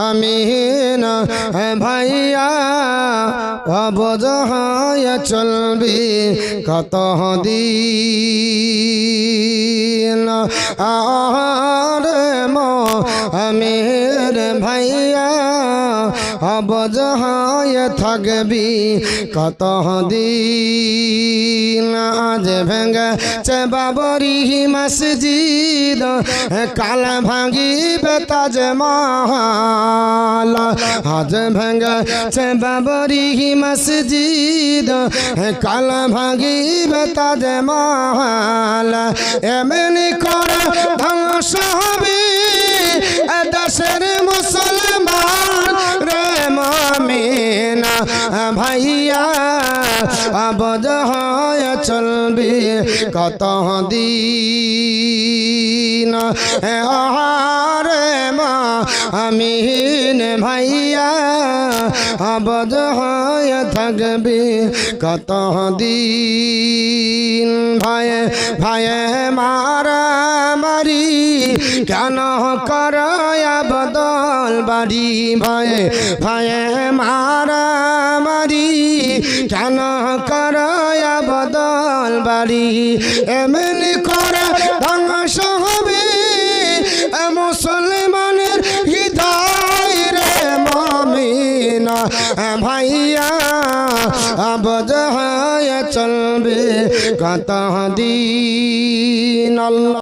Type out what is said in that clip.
আমিন ভাইয়া অবুঝ হয়ে চলবি কত দিন আরে আমির ভাইয়া অবুঝ হয়ে থাকবি কত দিন আজ ভেঙেছে বাবরি মসজিদ কাল ভাঙিবে তাজমহল আজ ভেঙেছে বাবরি মসজিদ কাল ভাঙিবে তাজমহল এমনি করে ধ্বংস হবে দেশের মুসলমান রে মুমিন ভাইয়া অবুঝ হয়ে চলবি কত দিন রে আমিন ভাইয়া অবুঝ হয়ে থাকবি কত দিন ভয়ে ভয়ে মারামারি কেন করয়া বদল বাড়ি ভয়ে ভয়ে মারামারি কেন করয়া বদল বাড়ি এমনি করে ধ্বংস হবে মুসলমানের হৃদয় রে মুমিন ভাইয়া অবুঝ হয়ে চলবে কত দিন আল্লাহ।